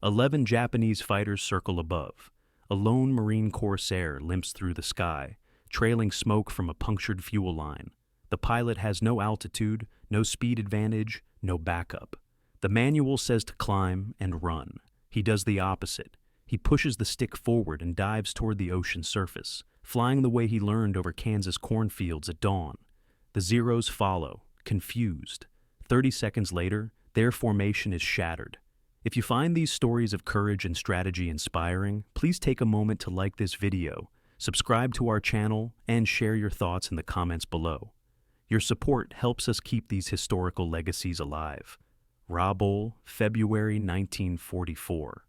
11 Japanese fighters circle above. A lone Marine Corsair limps through the sky, trailing smoke from a punctured fuel line. The pilot has no altitude, no speed advantage, no backup. The manual says to climb and run. He does the opposite. He pushes the stick forward and dives toward the ocean surface, flying the way he learned over Kansas cornfields at dawn. The Zeros follow, confused. 30 seconds later, their formation is shattered. If you find these stories of courage and strategy inspiring, please take a moment to like this video, subscribe to our channel, and share your thoughts in the comments below. Your support helps us keep these historical legacies alive. Rabaul, February 1944.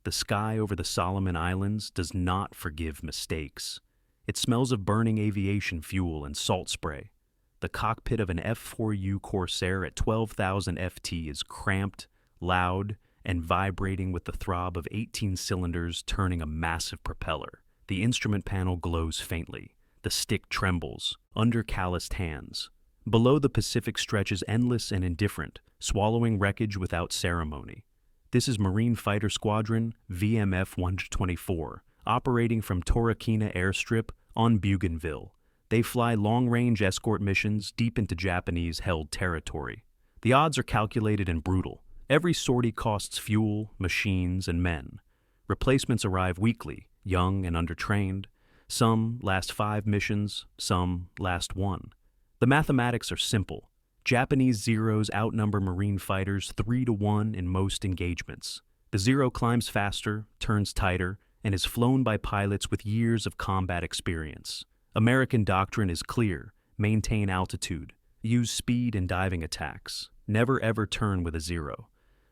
The sky over the Solomon Islands does not forgive mistakes. It smells of burning aviation fuel and salt spray. The cockpit of an F-4U Corsair at 12,000 FT is cramped, loud, and vibrating with the throb of 18 cylinders turning a massive propeller. The instrument panel glows faintly. The stick trembles, under calloused hands. Below, the Pacific stretches endless and indifferent, swallowing wreckage without ceremony. This is Marine Fighter Squadron VMF-124, operating from Torokina Airstrip on Bougainville. They fly long-range escort missions deep into Japanese-held territory. The odds are calculated and brutal. Every sortie costs fuel, machines, and men. Replacements arrive weekly, young and undertrained. Some last 5 missions, some last 1. The mathematics are simple. Japanese Zeros outnumber Marine fighters 3-to-1 in most engagements. The Zero climbs faster, turns tighter, and is flown by pilots with years of combat experience. American doctrine is clear: maintain altitude, use speed in diving attacks, never ever turn with a Zero.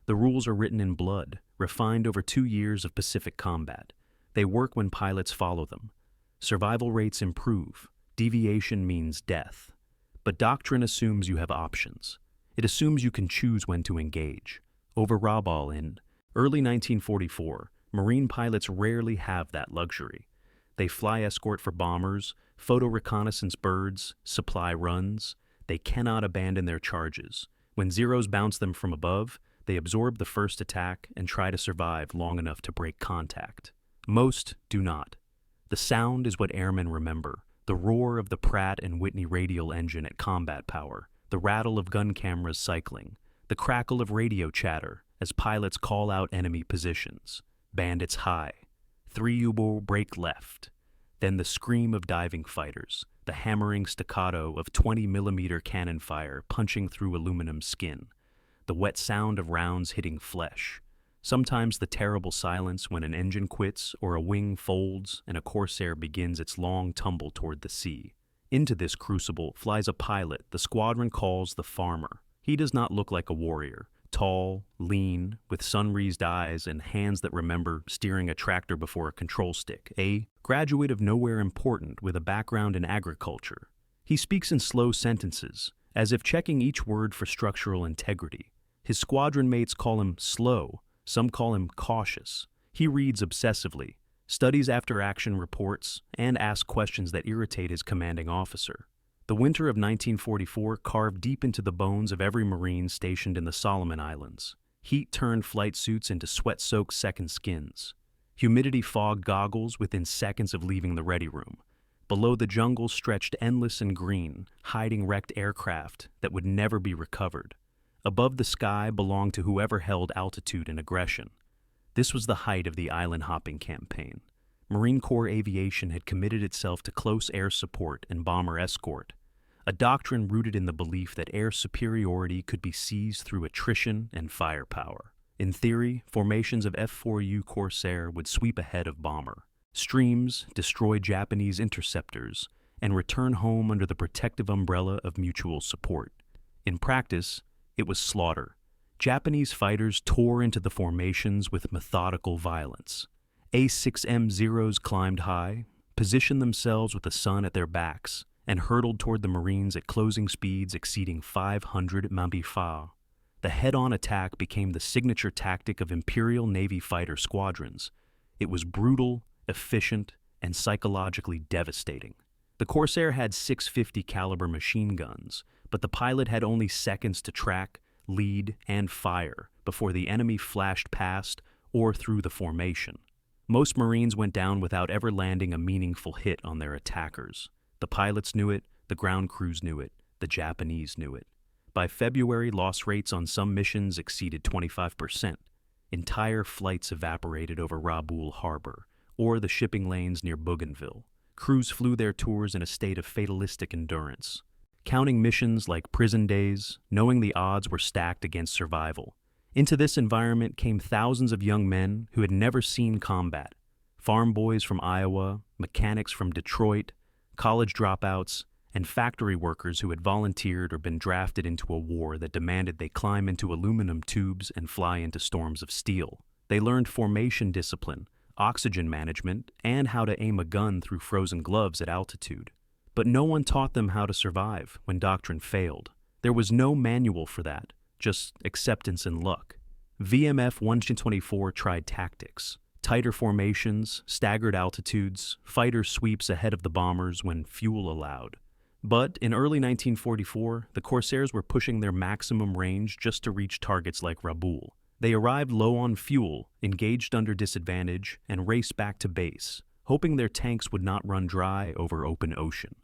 The rules are written in blood, refined over 2 years of Pacific combat. They work when pilots follow them. Survival rates improve. Deviation means death. But doctrine assumes you have options. It assumes you can choose when to engage. Over Rabaul in early 1944, Marine pilots rarely have that luxury. They fly escort for bombers, photo reconnaissance birds, supply runs. They cannot abandon their charges. When Zeros bounce them from above, they absorb the first attack and try to survive long enough to break contact. Most do not. The sound is what airmen remember: the roar of the Pratt & Whitney radial engine at combat power, the rattle of gun cameras cycling, the crackle of radio chatter as pilots call out enemy positions. Bandits high. 3 U-boat break left. Then the scream of diving fighters, the hammering staccato of 20mm cannon fire punching through aluminum skin, the wet sound of rounds hitting flesh. Sometimes the terrible silence when an engine quits or a wing folds and a Corsair begins its long tumble toward the sea. Into this crucible flies a pilot the squadron calls the farmer. He does not look like a warrior. Tall, lean, with sun-raised eyes and hands that remember steering a tractor before a control stick. A graduate of nowhere important with a background in agriculture. He speaks in slow sentences, as if checking each word for structural integrity. His squadron mates call him slow, some call him cautious. He reads obsessively, studies after-action reports, and asks questions that irritate his commanding officer. The winter of 1944 carved deep into the bones of every Marine stationed in the Solomon Islands. Heat turned flight suits into sweat-soaked second skins. Humidity fogged goggles within seconds of leaving the ready room. Below, the jungle stretched endless and green, hiding wrecked aircraft that would never be recovered. Above, the sky belonged to whoever held altitude and aggression. This was the height of the island-hopping campaign. Marine Corps aviation had committed itself to close air support and bomber escort, a doctrine rooted in the belief that air superiority could be seized through attrition and firepower. In theory, formations of F-4U Corsair would sweep ahead of bomber. Streams destroy Japanese interceptors and return home under the protective umbrella of mutual support. In practice, it was slaughter. Japanese fighters tore into the formations with methodical violence. A-6M Zeros climbed high, positioned themselves with the sun at their backs, and hurtled toward the Marines at closing speeds exceeding 500 mph. The head-on attack became the signature tactic of Imperial Navy fighter squadrons. It was brutal, efficient, and psychologically devastating. The Corsair had 650 caliber machine guns, but the pilot had only seconds to track, lead, and fire before the enemy flashed past or through the formation. Most Marines went down without ever landing a meaningful hit on their attackers. The pilots knew it, the ground crews knew it, the Japanese knew it. By February, loss rates on some missions exceeded 25%. Entire flights evaporated over Rabaul Harbor, or the shipping lanes near Bougainville. Crews flew their tours in a state of fatalistic endurance, counting missions like prison days, knowing the odds were stacked against survival. Into this environment came thousands of young men who had never seen combat. Farm boys from Iowa, mechanics from Detroit, college dropouts, and factory workers who had volunteered or been drafted into a war that demanded they climb into aluminum tubes and fly into storms of steel. They learned formation discipline, oxygen management, and how to aim a gun through frozen gloves at altitude. But no one taught them how to survive when doctrine failed. There was no manual for that, just acceptance and luck. VMF 124 tried tactics, tighter formations, staggered altitudes, fighter sweeps ahead of the bombers when fuel allowed. But in early 1944, the Corsairs were pushing their maximum range just to reach targets like Rabaul. They arrived low on fuel, engaged under disadvantage, and raced back to base, hoping their tanks would not run dry over open ocean.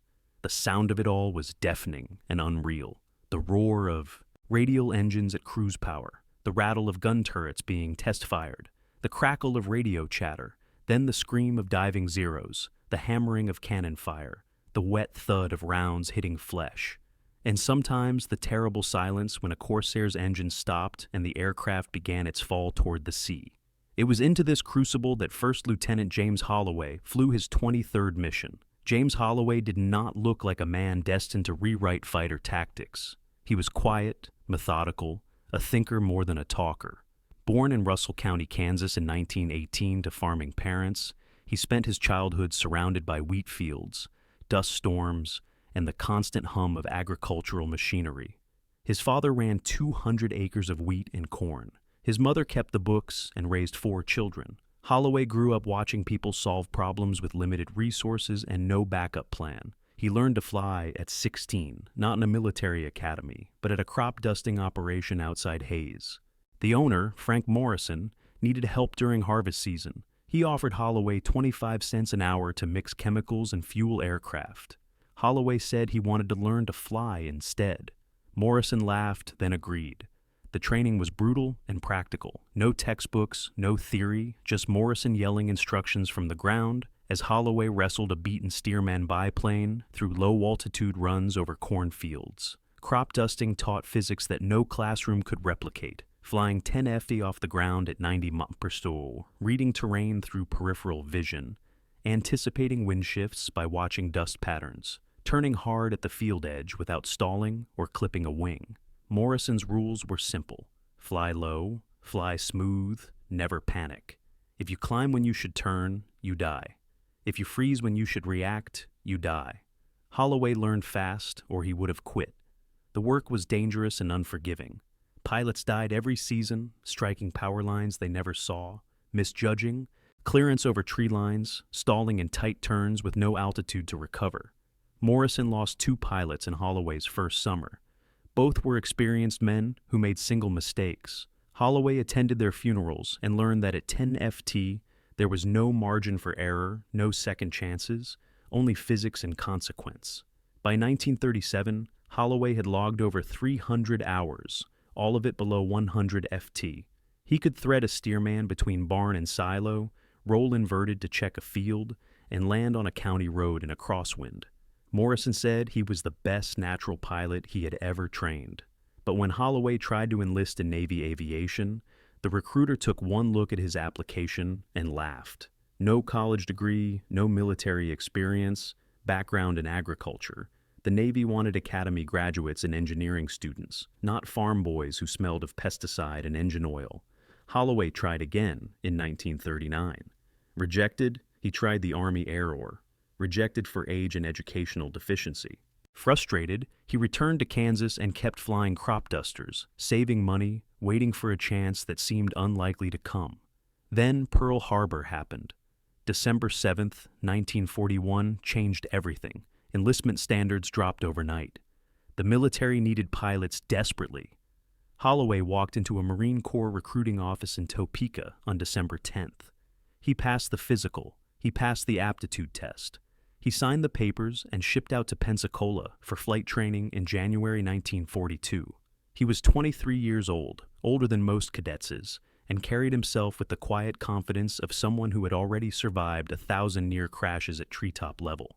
The sound of it all was deafening and unreal. The roar of radial engines at cruise power, the rattle of gun turrets being test-fired, the crackle of radio chatter, then the scream of diving Zeros, the hammering of cannon fire, the wet thud of rounds hitting flesh, and sometimes the terrible silence when a Corsair's engine stopped and the aircraft began its fall toward the sea. It was into this crucible that First Lieutenant James Holloway flew his 23rd mission. James Holloway did not look like a man destined to rewrite fighter tactics. He was quiet, methodical, a thinker more than a talker. Born in Russell County, Kansas in 1918 to farming parents, he spent his childhood surrounded by wheat fields, dust storms, and the constant hum of agricultural machinery. His father ran 200 acres of wheat and corn. His mother kept the books and raised 4 children. Holloway grew up watching people solve problems with limited resources and no backup plan. He learned to fly at 16, not in a military academy, but at a crop dusting operation outside Hayes. The owner, Frank Morrison, needed help during harvest season. He offered Holloway 25 cents an hour to mix chemicals and fuel aircraft. Holloway said he wanted to learn to fly instead. Morrison laughed, then agreed. The training was brutal and practical. No textbooks, no theory, just Morrison yelling instructions from the ground as Holloway wrestled a beaten Stearman biplane through low-altitude runs over cornfields. Crop dusting taught physics that no classroom could replicate. Flying 1050 off the ground at 90 mph, reading terrain through peripheral vision, anticipating wind shifts by watching dust patterns, turning hard at the field edge without stalling or clipping a wing. Morrison's rules were simple. Fly low, fly smooth, never panic. If you climb when you should turn, you die. If you freeze when you should react, you die. Holloway learned fast, or he would have quit. The work was dangerous and unforgiving. Pilots died every season, striking power lines they never saw, misjudging, clearance over tree lines, stalling in tight turns with no altitude to recover. Morrison lost 2 pilots in Holloway's first summer. Both were experienced men who made single mistakes. Holloway attended their funerals and learned that at 10 FT, there was no margin for error, no second chances, only physics and consequence. By 1937, Holloway had logged over 300 hours, all of it below 100 FT. He could thread a Stearman between barn and silo, roll inverted to check a field, and land on a county road in a crosswind. Morrison said he was the best natural pilot he had ever trained. But when Holloway tried to enlist in Navy aviation, the recruiter took one look at his application and laughed. No college degree, no military experience, background in agriculture. The Navy wanted academy graduates and engineering students, not farm boys who smelled of pesticide and engine oil. Holloway tried again in 1939. Rejected, he tried the Army Air Corps. Rejected for age and educational deficiency. Frustrated, he returned to Kansas and kept flying crop dusters, saving money, waiting for a chance that seemed unlikely to come. Then Pearl Harbor happened. December 7th, 1941 changed everything. Enlistment standards dropped overnight. The military needed pilots desperately. Holloway walked into a Marine Corps recruiting office in Topeka on December 10th. He passed the physical. He passed the aptitude test. He signed the papers and shipped out to Pensacola for flight training in January 1942. He was 23 years old, older than most cadets is, and carried himself with the quiet confidence of someone who had already survived 1,000 near crashes at treetop level.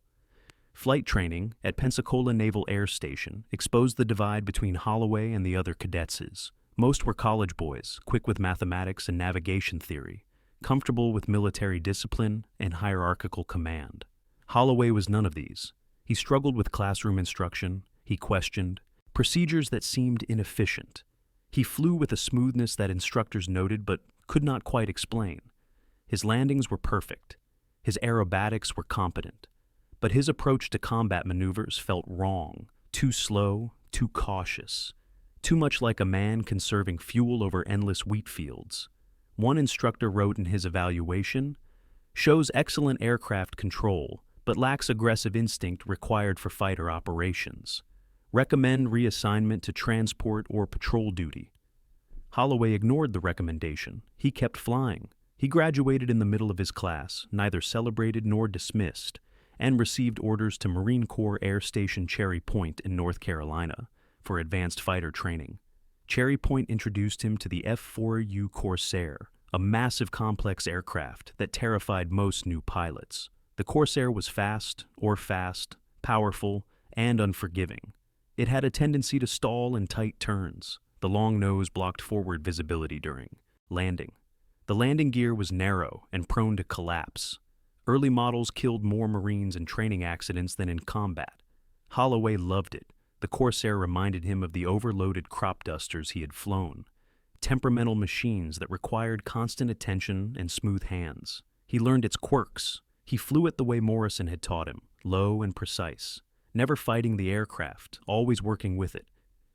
Flight training at Pensacola Naval Air Station exposed the divide between Holloway and the other cadetses. Most were college boys, quick with mathematics and navigation theory, comfortable with military discipline and hierarchical command. Holloway was none of these. He struggled with classroom instruction. He questioned procedures that seemed inefficient. He flew with a smoothness that instructors noted but could not quite explain. His landings were perfect. His aerobatics were competent. But his approach to combat maneuvers felt wrong, too slow, too cautious, too much like a man conserving fuel over endless wheat fields. One instructor wrote in his evaluation, "Shows excellent aircraft control, but lacks aggressive instinct required for fighter operations. Recommend reassignment to transport or patrol duty." Holloway ignored the recommendation. He kept flying. He graduated in the middle of his class, neither celebrated nor dismissed, and received orders to Marine Corps Air Station Cherry Point in North Carolina for advanced fighter training. Cherry Point introduced him to the F-4U Corsair, a massive complex aircraft that terrified most new pilots. The Corsair was fast, powerful, and unforgiving. It had a tendency to stall in tight turns. The long nose blocked forward visibility during landing. The landing gear was narrow and prone to collapse. Early models killed more Marines in training accidents than in combat. Holloway loved it. The Corsair reminded him of the overloaded crop dusters he had flown, temperamental machines that required constant attention and smooth hands. He learned its quirks. He flew it the way Morrison had taught him, low and precise, never fighting the aircraft, always working with it.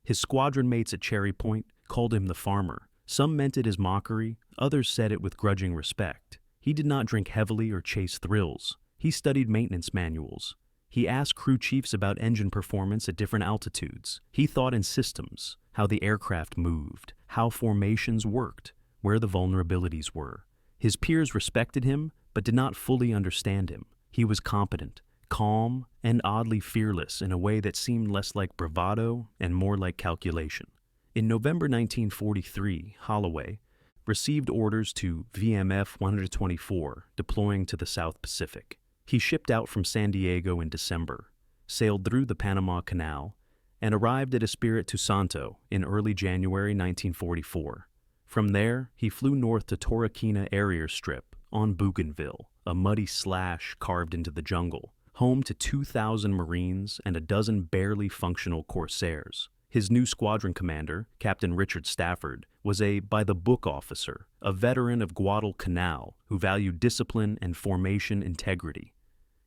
His squadron mates at Cherry Point called him the farmer. Some meant it as mockery, others said it with grudging respect. He did not drink heavily or chase thrills. He studied maintenance manuals. He asked crew chiefs about engine performance at different altitudes. He thought in systems, how the aircraft moved, how formations worked, where the vulnerabilities were. His peers respected him, but did not fully understand him. He was competent, calm, and oddly fearless in a way that seemed less like bravado and more like calculation. In November 1943, Holloway received orders to VMF 124, deploying to the South Pacific. He shipped out from San Diego in December, sailed through the Panama Canal, and arrived at Espiritu Santo in early January 1944. From there, he flew north to Torrequina Area Strip on Bougainville, a muddy slash carved into the jungle, home to 2,000 Marines and a dozen barely functional Corsairs. His new squadron commander, Captain Richard Stafford, was a by-the-book officer, a veteran of Guadalcanal who valued discipline and formation integrity.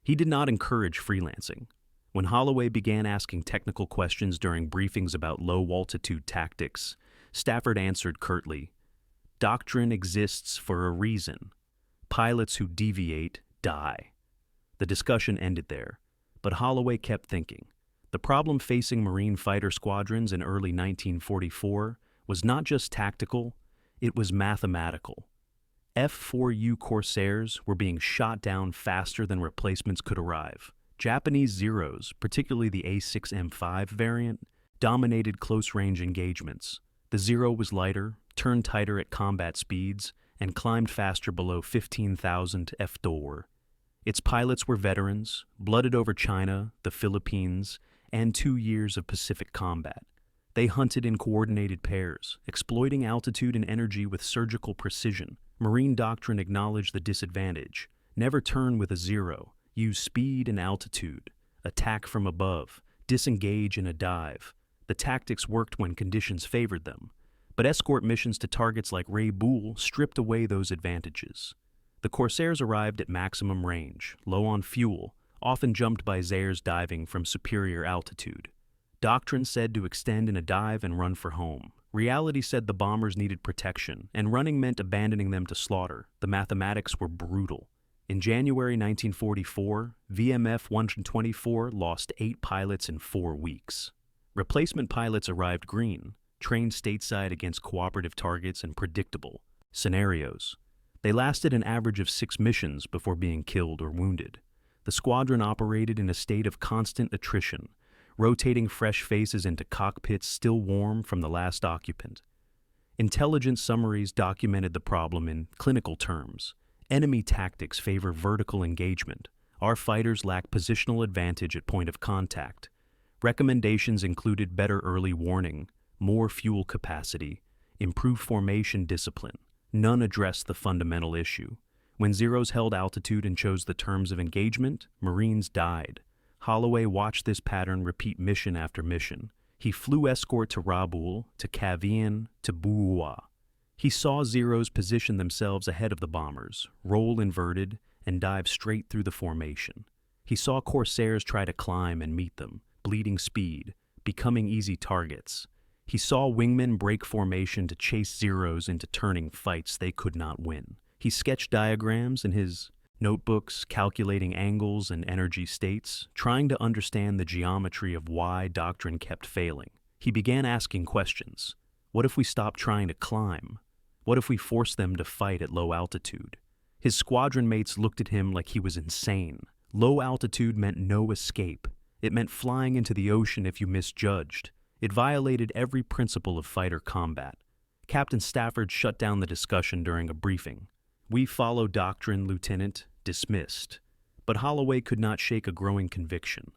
He did not encourage freelancing. When Holloway began asking technical questions during briefings about low-altitude tactics, Stafford answered curtly, "Doctrine exists for a reason. Pilots who deviate die." The discussion ended there, but Holloway kept thinking. The problem facing Marine fighter squadrons in early 1944 was not just tactical, it was mathematical. F-4U Corsairs were being shot down faster than replacements could arrive. Japanese Zeros, particularly the A6M5 variant, dominated close-range engagements. The Zero was lighter, turned tighter at combat speeds, and climbed faster below 15,000 FDOR. Its pilots were veterans, blooded over China, the Philippines, and 2 years of Pacific combat. They hunted in coordinated pairs, exploiting altitude and energy with surgical precision. Marine doctrine acknowledged the disadvantage. Never turn with a Zero. Use speed and altitude. Attack from above. Disengage in a dive. The tactics worked when conditions favored them. But escort missions to targets like Rabaul stripped away those advantages. The Corsairs arrived at maximum range, low on fuel, often jumped by Zaires diving from superior altitude. Doctrine said to extend in a dive and run for home. Reality said the bombers needed protection, and running meant abandoning them to slaughter. The mathematics were brutal. In January 1944, VMF 124 lost 8 pilots in 4 weeks. Replacement pilots arrived green, trained stateside against cooperative targets and predictable scenarios. They lasted an average of 6 missions before being killed or wounded. The squadron operated in a state of constant attrition, rotating fresh faces into cockpits still warm from the last occupant. Intelligence summaries documented the problem in clinical terms. Enemy tactics favor vertical engagement. Our fighters lack positional advantage at point of contact. Recommendations included better early warning, more fuel capacity, improved formation discipline. None addressed the fundamental issue. When Zeros held altitude and chose the terms of engagement, Marines died. Holloway watched this pattern repeat mission after mission. He flew escort to Rabaul, to Kavian, to Buua. He saw Zeros position themselves ahead of the bombers, roll inverted, and dive straight through the formation. He saw Corsairs try to climb and meet them, bleeding speed, becoming easy targets. He saw wingmen break formation to chase Zeros into turning fights they could not win. He sketched diagrams in his notebooks, calculating angles and energy states, trying to understand the geometry of why doctrine kept failing. He began asking questions. What if we stopped trying to climb? What if we forced them to fight at low altitude? His squadron mates looked at him like he was insane. Low altitude meant no escape. It meant flying into the ocean if you misjudged. It violated every principle of fighter combat. Captain Stafford shut down the discussion during a briefing. "We follow doctrine, Lieutenant." Dismissed. But Holloway could not shake a growing conviction.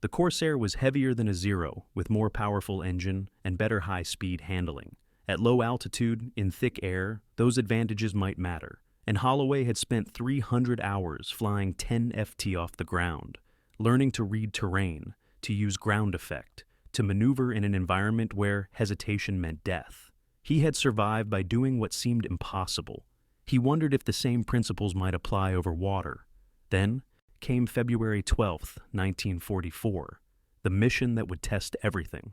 The Corsair was heavier than a Zero, with more powerful engine and better high-speed handling. At low altitude, in thick air, those advantages might matter. And Holloway had spent 300 hours flying 10 FT off the ground, learning to read terrain, to use ground effect, to maneuver in an environment where hesitation meant death. He had survived by doing what seemed impossible. He wondered if the same principles might apply over water. Then came February 12, 1944, the mission that would test everything.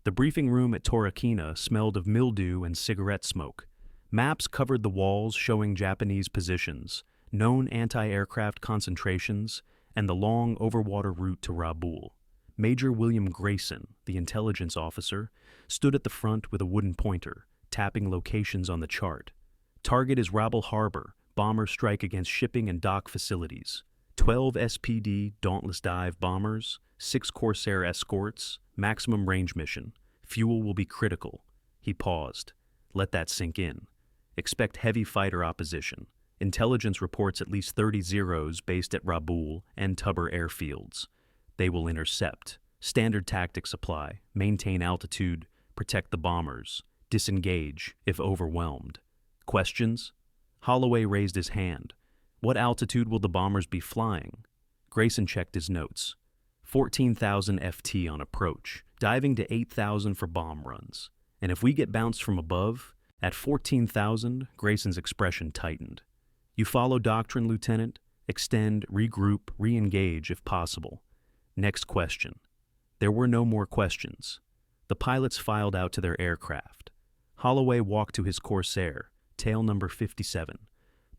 The briefing room at Torokina smelled of mildew and cigarette smoke. Maps covered the walls showing Japanese positions, known anti-aircraft concentrations, and the long overwater route to Rabaul. Major William Grayson, the intelligence officer, stood at the front with a wooden pointer, tapping locations on the chart. Target is Rabaul Harbor. Bombers strike against shipping and dock facilities. 12 SPD Dauntless Dive bombers, 6 Corsair escorts, maximum range mission. Fuel will be critical. He paused. Let that sink in. Expect heavy fighter opposition. Intelligence reports at least 30 Zeros based at Rabaul and Tubber airfields. They will intercept. Standard tactics apply. Maintain altitude. Protect the bombers. Disengage if overwhelmed. Questions? Holloway raised his hand. What altitude will the bombers be flying? Grayson checked his notes. 14,000 FT on approach, diving to 8,000 for bomb runs. And if we get bounced from above, at 14,000, Grayson's expression tightened. You follow doctrine, Lieutenant? Extend, regroup, re-engage if possible. Next question. There were no more questions. The pilots filed out to their aircraft. Holloway walked to his Corsair, tail number 57,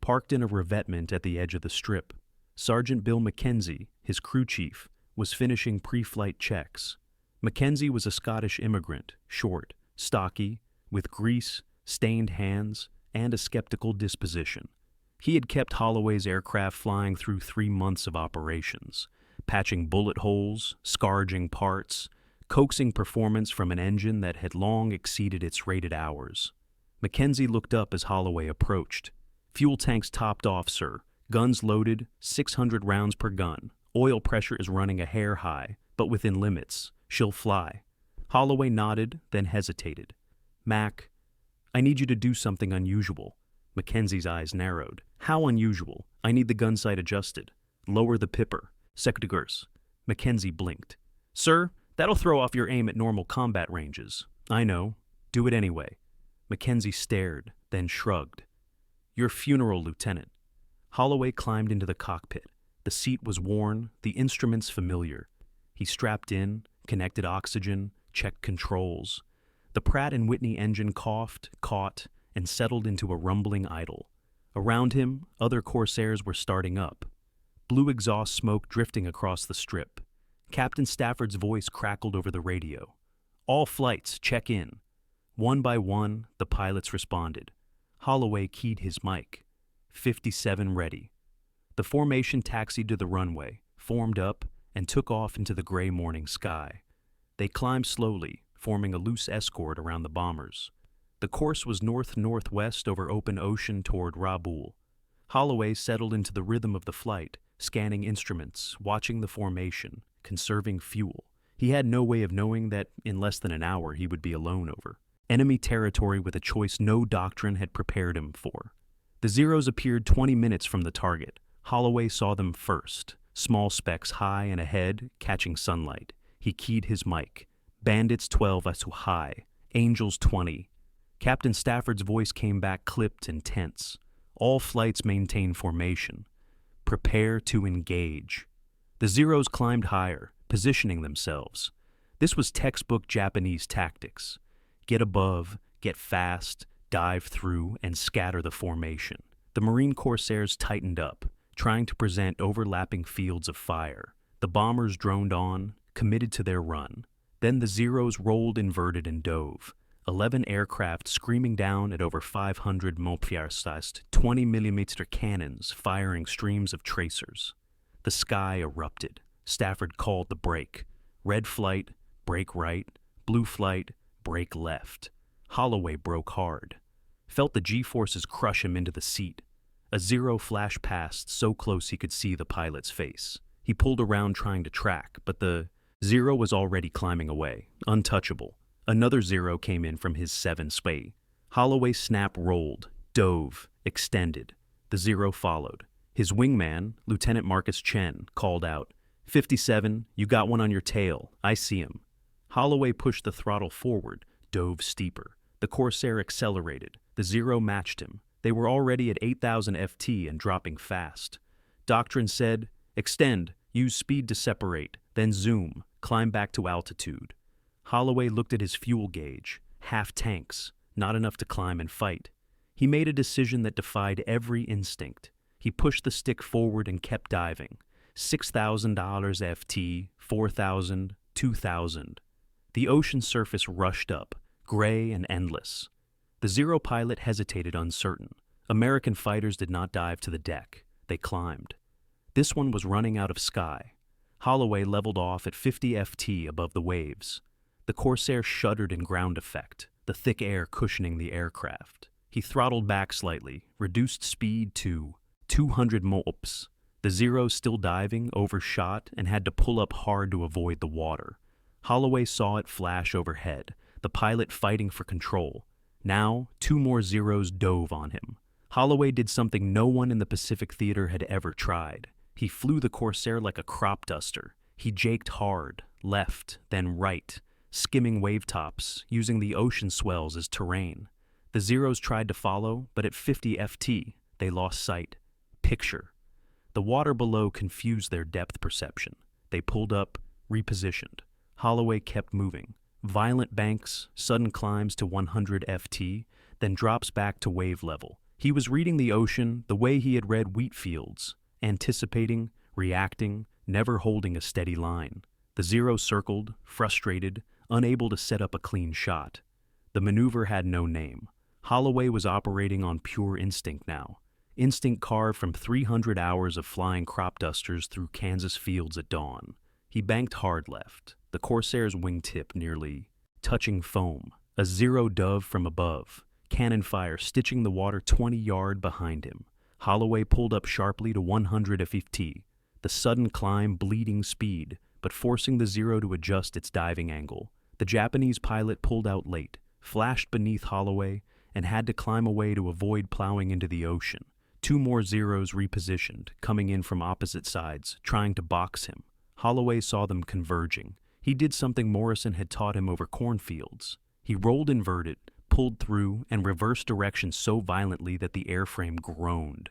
parked in a revetment at the edge of the strip. Sergeant Bill Mackenzie, his crew chief, was finishing pre-flight checks. Mackenzie was a Scottish immigrant, short, stocky, with grease, stained hands, and a skeptical disposition. He had kept Holloway's aircraft flying through 3 months of operations, patching bullet holes, scourging parts, coaxing performance from an engine that had long exceeded its rated hours. Mackenzie looked up as Holloway approached. Fuel tanks topped off, sir. Guns loaded, 600 rounds per gun. Oil pressure is running a hair high, but within limits. She'll fly. Holloway nodded, then hesitated. Mac, I need you to do something unusual. Mackenzie's eyes narrowed. How unusual? I need the gun sight adjusted. Lower the pipper. Secdegurs. Mackenzie blinked. Sir, that'll throw off your aim at normal combat ranges. I know. Do it anyway. Mackenzie stared, then shrugged. Your funeral, Lieutenant. Holloway climbed into the cockpit. The seat was worn, the instruments familiar. He strapped in, connected oxygen, checked controls. The Pratt & Whitney engine coughed, caught, and settled into a rumbling idle. Around him, other Corsairs were starting up. Blue exhaust smoke drifting across the strip. Captain Stafford's voice crackled over the radio. All flights, check in. One by one, the pilots responded. Holloway keyed his mic. 57 ready. The formation taxied to the runway, formed up, and took off into the gray morning sky. They climbed slowly, forming a loose escort around the bombers. The course was north-northwest over open ocean toward Rabaul. Holloway settled into the rhythm of the flight, scanning instruments, watching the formation, conserving fuel. He had no way of knowing that in less than an hour he would be alone over enemy territory with a choice no doctrine had prepared him for. The Zeros appeared 20 minutes from the target. Holloway saw them first, small specks high and ahead, catching sunlight. He keyed his mic. Bandits 12 as to high, Angels 20. Captain Stafford's voice came back clipped and tense. All flights maintain formation. Prepare to engage. The Zeros climbed higher, positioning themselves. This was textbook Japanese tactics. Get above, get fast, dive through, and scatter the formation. The Marine Corsairs tightened up, trying to present overlapping fields of fire. The bombers droned on, committed to their run. Then the Zeros rolled inverted and dove. 11 aircraft screaming down at over 500 mph-sized 20mm cannons firing streams of tracers. The sky erupted. Stafford called the break. Red flight, break right. Blue flight, break left. Holloway broke hard. Felt the G-forces crush him into the seat. A Zero flashed past so close he could see the pilot's face. He pulled around trying to track, but the Zero was already climbing away, untouchable. Another Zero came in from his 7 SPY. Holloway snap rolled, dove, extended. The Zero followed. His wingman, Lieutenant Marcus Chen, called out, 57, you got one on your tail. I see him. Holloway pushed the throttle forward, dove steeper. The Corsair accelerated. The Zero matched him. They were already at 8,000 FT and dropping fast. Doctrine said, extend, use speed to separate, then zoom, climb back to altitude. Holloway looked at his fuel gauge. Half tanks, not enough to climb and fight. He made a decision that defied every instinct. He pushed the stick forward and kept diving. $6,000 FT, 4,000, 2,000. The ocean surface rushed up, gray and endless. The Zero pilot hesitated, uncertain. American fighters did not dive to the deck. They climbed. This one was running out of sky. Holloway leveled off at 50 FT above the waves. The Corsair shuddered in ground effect, the thick air cushioning the aircraft. He throttled back slightly, reduced speed to 200 mph. The Zero, still diving, overshot and had to pull up hard to avoid the water. Holloway saw it flash overhead, the pilot fighting for control. Now, 2 more Zeros dove on him. Holloway did something no one in the Pacific Theater had ever tried. He flew the Corsair like a crop duster. He jaked hard, left, then right, skimming wavetops, using the ocean swells as terrain. The Zeros tried to follow, but at 50 FT, they lost sight. Picture. The water below confused their depth perception. They pulled up, repositioned. Holloway kept moving. Violent banks, sudden climbs to 100 FT, then drops back to wave level. He was reading the ocean the way he had read wheat fields, anticipating, reacting, never holding a steady line. The Zero circled, frustrated, unable to set up a clean shot. The maneuver had no name. Holloway was operating on pure instinct now. Instinct carved from 300 hours of flying crop dusters through Kansas fields at dawn. He banked hard left, the Corsair's wingtip nearly touching foam. A Zero dove from above, cannon fire stitching the water 20 yards behind him. Holloway pulled up sharply to 100 FT, the sudden climb bleeding speed, but forcing the Zero to adjust its diving angle. The Japanese pilot pulled out late, flashed beneath Holloway, and had to climb away to avoid plowing into the ocean. 2 more Zeros repositioned, coming in from opposite sides, trying to box him. Holloway saw them converging. He did something Morrison had taught him over cornfields. He rolled inverted, pulled through, and reversed direction so violently that the airframe groaned.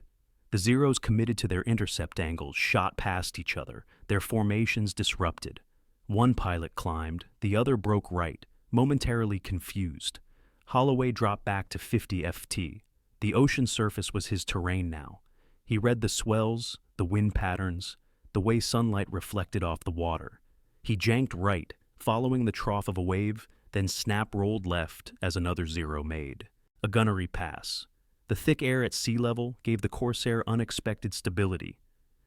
The Zeros, committed to their intercept angles, shot past each other, their formations disrupted. One pilot climbed, the other broke right, momentarily confused. Holloway dropped back to 50 FT. The ocean surface was his terrain now. He read the swells, the wind patterns, the way sunlight reflected off the water. He janked right, following the trough of a wave, then snap rolled left as another zero made. A gunnery pass. The thick air at sea level gave the Corsair unexpected stability.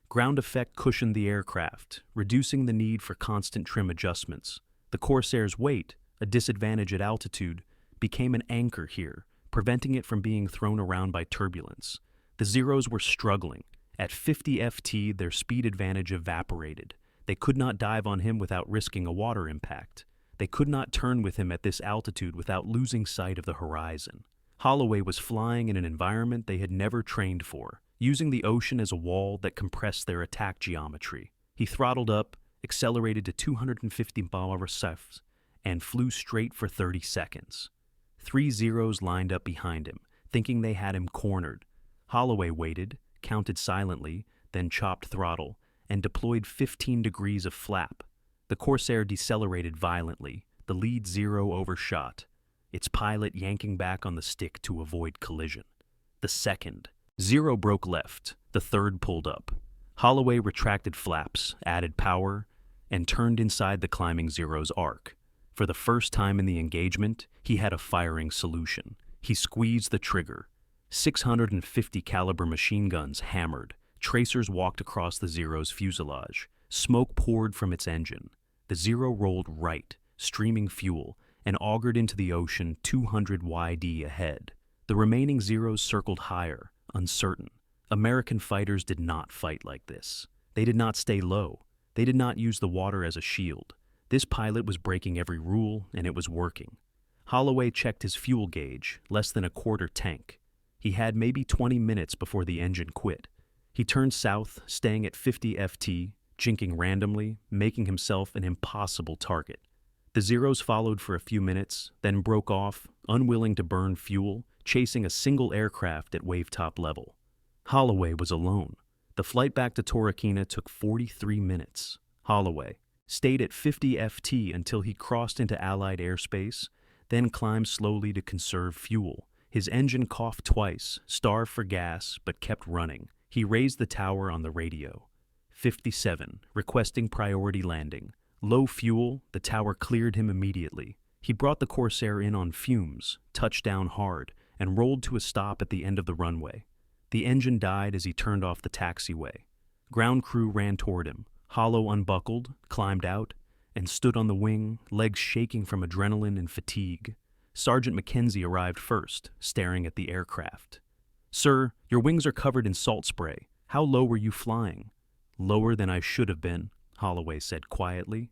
Ground effect cushioned the aircraft, reducing the need for constant trim adjustments. The Corsair's weight, a disadvantage at altitude, became an anchor here, preventing it from being thrown around by turbulence. The Zeros were struggling. At 50 ft, their speed advantage evaporated. They could not dive on him without risking a water impact. They could not turn with him at this altitude without losing sight of the horizon. Holloway was flying in an environment they had never trained for, using the ocean as a wall that compressed their attack geometry. He throttled up, accelerated to 250 mph, and flew straight for 30 seconds. 3 Zeros lined up behind him, thinking they had him cornered. Holloway waited, counted silently, then chopped throttle, and deployed 15 degrees of flap. The Corsair decelerated violently. The lead Zero overshot, its pilot yanking back on the stick to avoid collision. The second. Zero broke left. The third pulled up. Holloway retracted flaps, added power, and turned inside the climbing Zero's arc. For the first time in the engagement, he had a firing solution. He squeezed the trigger. 650 caliber machine guns hammered. Tracers walked across the Zero's fuselage. Smoke poured from its engine. The Zero rolled right, streaming fuel, and augured into the ocean 200 YD ahead. The remaining Zeros circled higher, uncertain. American fighters did not fight like this. They did not stay low. They did not use the water as a shield. This pilot was breaking every rule, and it was working. Holloway checked his fuel gauge, less than a quarter tank. He had maybe 20 minutes before the engine quit. He turned south, staying at 50 ft, jinking randomly, making himself an impossible target. The Zeros followed for a few minutes, then broke off, unwilling to burn fuel, chasing a single aircraft at wavetop level. Holloway was alone. The flight back to Torquemada took 43 minutes. Holloway stayed at 50 ft until he crossed into Allied airspace, then climbed slowly to conserve fuel. His engine coughed twice, starved for gas, but kept running. He raised the tower on the radio. 57, requesting priority landing. Low fuel, the tower cleared him immediately. He brought the Corsair in on fumes, touched down hard, and rolled to a stop at the end of the runway. The engine died as he turned off the taxiway. Ground crew ran toward him. Hollow unbuckled, climbed out, and stood on the wing, legs shaking from adrenaline and fatigue. Sergeant Mackenzie arrived first, staring at the aircraft. "Sir, your wings are covered in salt spray. How low were you flying?" "Lower than I should have been," Holloway said quietly.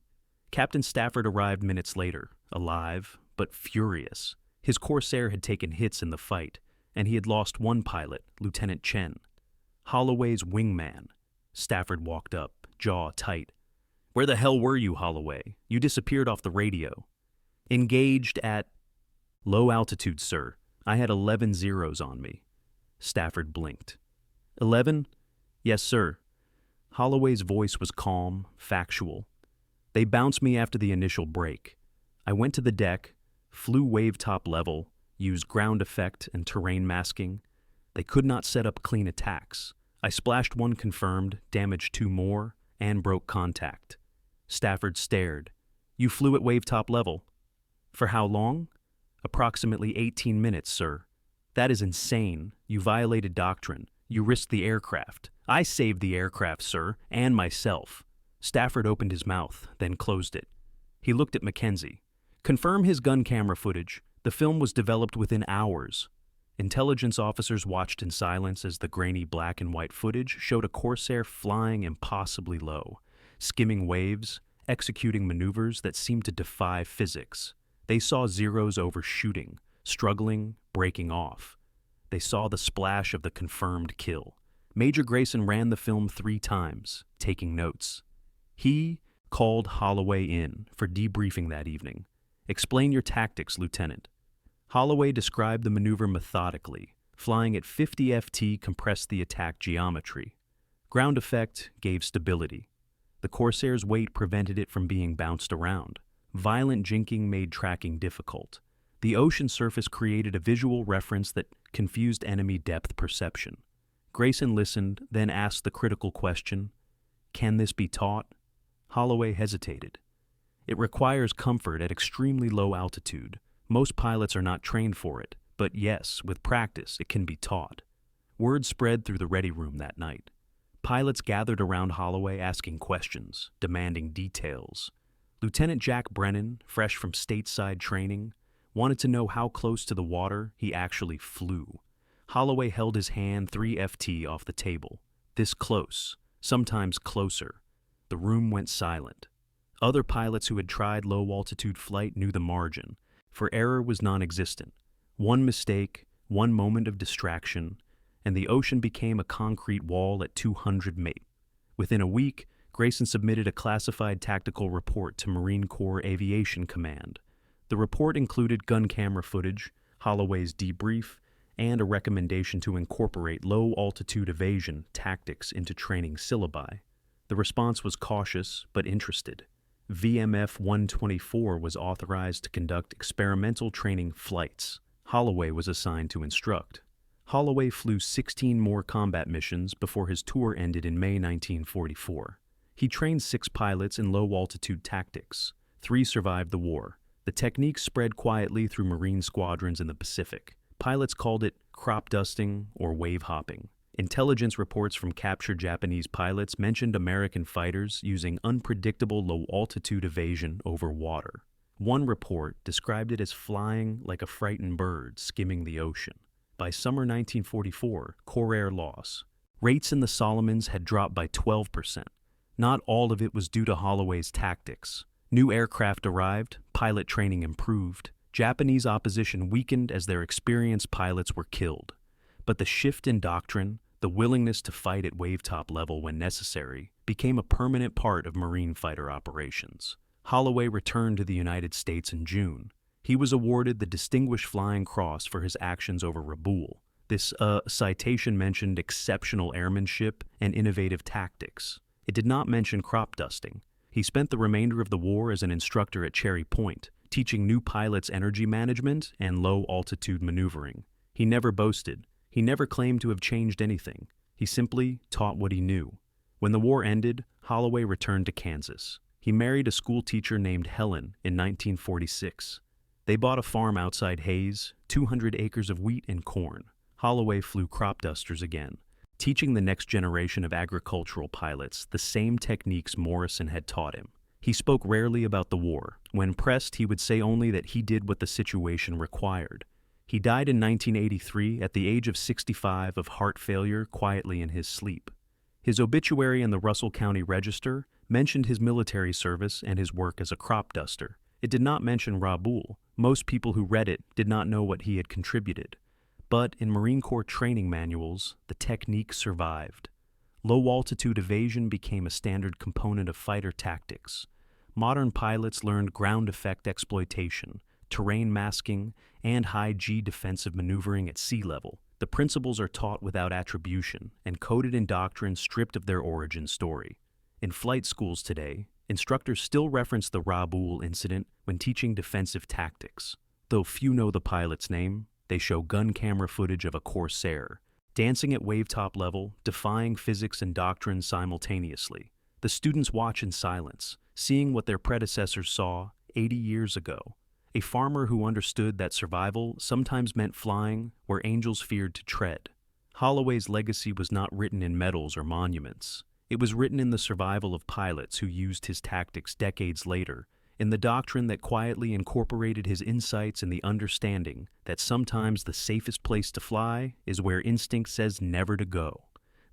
Captain Stafford arrived minutes later, alive, but furious. His Corsair had taken hits in the fight, and he had lost one pilot, Lieutenant Chen. Holloway's wingman. Stafford walked up, jaw tight. "Where the hell were you, Holloway? You disappeared off the radio." "Engaged at—" "Low altitude, sir. I had 11 Zeros on me." Stafford blinked. 11? "Yes, sir." Holloway's voice was calm, factual. "They bounced me after the initial break. I went to the deck, flew wave-top level, used ground effect and terrain masking. They could not set up clean attacks. I splashed one confirmed, damaged 2 more, and broke contact." Stafford stared. "You flew at wave-top level." "For how long?" "Approximately 18 minutes, sir." "That is insane. You violated doctrine. You risked the aircraft." "I saved the aircraft, sir, and myself." Stafford opened his mouth, then closed it. He looked at Mackenzie. "Confirm his gun camera footage. The film was developed within hours." Intelligence officers watched in silence as the grainy black and white footage showed a Corsair flying impossibly low, skimming waves, executing maneuvers that seemed to defy physics. They saw Zeros overshooting, struggling, breaking off. They saw the splash of the confirmed kill. Major Grayson ran the film 3 times, taking notes. He called Holloway in for debriefing that evening. "Explain your tactics, Lieutenant." Holloway described the maneuver methodically. Flying at 50 ft compressed the attack geometry. Ground effect gave stability. The Corsair's weight prevented it from being bounced around. Violent jinking made tracking difficult. The ocean surface created a visual reference that confused enemy depth perception. Grayson listened, then asked the critical question, "Can this be taught?" Holloway hesitated. It requires comfort at extremely low altitude. Most pilots are not trained for it, but yes, with practice, it can be taught. Word spread through the ready room that night. Pilots gathered around Holloway asking questions, demanding details. Lieutenant Jack Brennan, fresh from stateside training, wanted to know how close to the water he actually flew. Holloway held his hand 3 FT off the table. This close, sometimes closer. The room went silent. Other pilots who had tried low-altitude flight knew the margin, for error was non-existent. One mistake, one moment of distraction, and the ocean became a concrete wall at 200 mate. Within a week, Grayson submitted a classified tactical report to Marine Corps Aviation Command. The report included gun camera footage, Holloway's debrief, and a recommendation to incorporate low-altitude evasion tactics into training syllabi. The response was cautious but interested. VMF 124 was authorized to conduct experimental training flights. Holloway was assigned to instruct. Holloway flew 16 more combat missions before his tour ended in May 1944. He trained 6 pilots in low-altitude tactics. 3 survived the war. The technique spread quietly through Marine squadrons in the Pacific. Pilots called it crop dusting or wave hopping. Intelligence reports from captured Japanese pilots mentioned American fighters using unpredictable low-altitude evasion over water. One report described it as flying like a frightened bird skimming the ocean. By summer 1944, Corsair loss. Rates in the Solomons had dropped by 12%. Not all of it was due to Holloway's tactics. New aircraft arrived, pilot training improved. Japanese opposition weakened as their experienced pilots were killed. But the shift in doctrine, the willingness to fight at wavetop level when necessary, became a permanent part of Marine fighter operations. Holloway returned to the United States in June. He was awarded the Distinguished Flying Cross for his actions over Rabaul. This citation mentioned exceptional airmanship and innovative tactics. It did not mention crop dusting. He spent the remainder of the war as an instructor at Cherry Point, teaching new pilots energy management and low-altitude maneuvering. He never boasted. He never claimed to have changed anything. He simply taught what he knew. When the war ended, Holloway returned to Kansas. He married a school teacher named Helen in 1946. They bought a farm outside Hayes, 200 acres of wheat and corn. Holloway flew crop dusters again, teaching the next generation of agricultural pilots the same techniques Morrison had taught him. He spoke rarely about the war. When pressed, he would say only that he did what the situation required. He died in 1983 at the age of 65 of heart failure quietly in his sleep. His obituary in the Russell County Register mentioned his military service and his work as a crop duster. It did not mention Rabaul. Most people who read it did not know what he had contributed. But in Marine Corps training manuals, the technique survived. Low-altitude evasion became a standard component of fighter tactics. Modern pilots learned ground effect exploitation, terrain masking, and high-G defensive maneuvering at sea level. The principles are taught without attribution and coded in doctrine stripped of their origin story. In flight schools today, instructors still reference the Rabaul incident when teaching defensive tactics. Though few know the pilot's name, they show gun camera footage of a Corsair, dancing at wavetop level, defying physics and doctrine simultaneously. The students watch in silence, seeing what their predecessors saw 80 years ago. A farmer who understood that survival sometimes meant flying where angels feared to tread. Holloway's legacy was not written in medals or monuments. It was written in the survival of pilots who used his tactics decades later, in the doctrine that quietly incorporated his insights and the understanding that sometimes the safest place to fly is where instinct says never to go.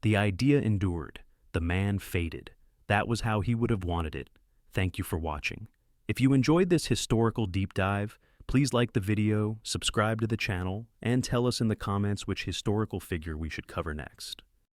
The idea endured. The man faded. That was how he would have wanted it. Thank you for watching. If you enjoyed this historical deep dive, please like the video, subscribe to the channel, and tell us in the comments which historical figure we should cover next.